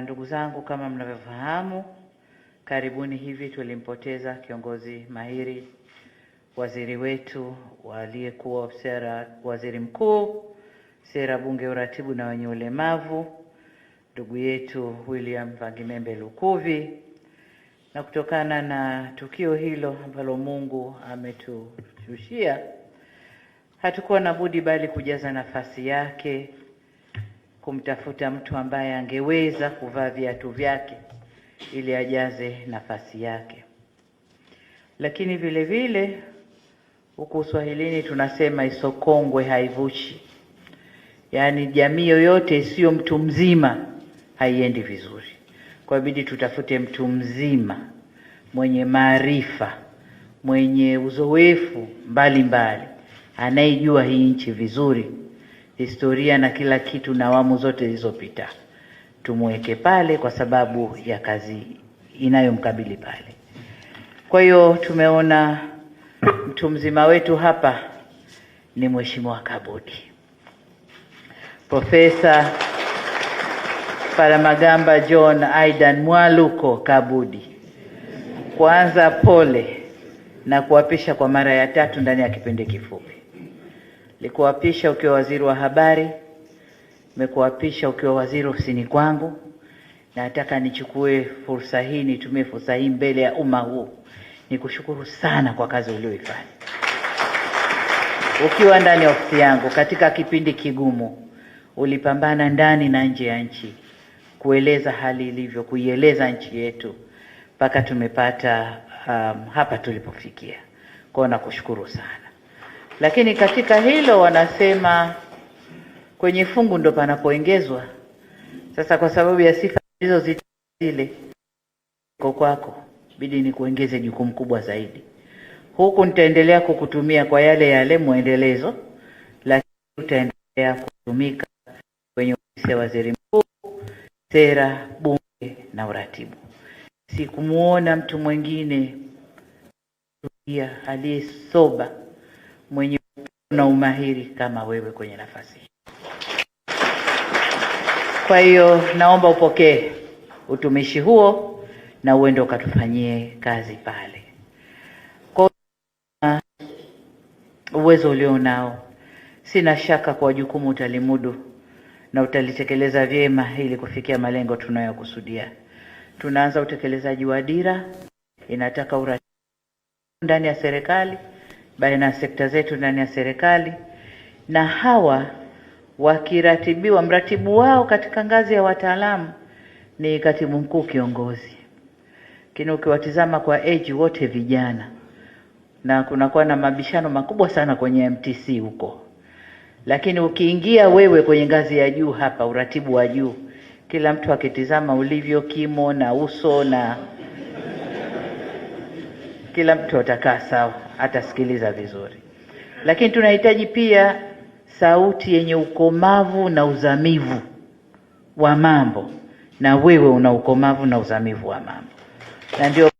Ndugu zangu, kama mnavyofahamu, karibuni hivi tulimpoteza kiongozi mahiri, waziri wetu aliyekuwa waziri mkuu, sera, bunge, uratibu na wenye ulemavu, ndugu yetu William Vangimembe Lukuvi. Na kutokana na tukio hilo ambalo Mungu ametushushia, hatukuwa na budi bali kujaza nafasi yake, kumtafuta mtu ambaye angeweza kuvaa viatu vyake ili ajaze nafasi yake. Lakini vile vile huku Swahilini tunasema isokongwe haivushi, yaani jamii yoyote sio mtu mzima haiendi vizuri. Kwa bidii tutafute mtu mzima mwenye maarifa, mwenye uzoefu mbalimbali, anayejua hii nchi vizuri, historia na kila kitu na awamu zote zilizopita. Tumweke pale kwa sababu ya kazi inayomkabili pale. Kwa hiyo tumeona mtu mzima wetu hapa ni Mheshimiwa Kabudi, Profesa Palamagamba John Aidan Mwaluko Kabudi. Kwanza pole na kuapisha kwa mara ya 3 ndani ya kipindi kifupi. Nilikuapisha ukiwa waziri wa habari, nimekuapisha ukiwa waziri ofisini kwangu, na nataka nichukue fursa hii, nitumie fursa hii mbele ya umma huu nikushukuru sana kwa kazi uliyoifanya. Ukiwa ndani ya ofisi yangu katika kipindi kigumu, ulipambana ndani na nje ya nchi kueleza hali ilivyo, kuieleza nchi yetu mpaka tumepata hapa tulipofikia. Kwa hiyo nakushukuru sana. Lakini katika hilo wanasema kwenye fungu ndo panapoongezwa. Sasa kwa sababu ya sifa hizo zile kwako, bidi ni kuongeze jukumu kubwa zaidi. Huku nitaendelea kukutumia kwa yale muendelezo, lakini utaendelea kutumika kwenye ofisi ya waziri mkuu, sera, bunge na uratibu. Sikumuona mtu mwingine aliyesoba, mwenye na umahiri kama wewe kwenye nafasi hii. Kwa hiyo naomba upokee utumishi huo na uende ukatufanyie kazi pale. Kwa uwezo ulionao, sina shaka kwa jukumu utalimudu na utalitekeleza vyema ili kufikia malengo tunayokusudia. Tunaanza utekelezaji wa dira, inataka uratibu ndani ya serikali, baina ya sekta zetu ndani ya serikali, na hawa wakiratibiwa, mratibu wao katika ngazi ya wataalamu ni katibu mkuu kiongozi. Lakini ukiwatizama kwa age wote vijana, na kunakuwa na mabishano makubwa sana kwenye MTC huko. Lakini ukiingia wewe kwenye ngazi ya juu hapa, uratibu wa juu, kila mtu akitizama ulivyo, kimo na uso, na kila mtu atakaa sawa, atasikiliza vizuri. Lakini tunahitaji pia sauti yenye ukomavu na uzamivu wa mambo, na wewe una ukomavu na uzamivu wa mambo. Na ndio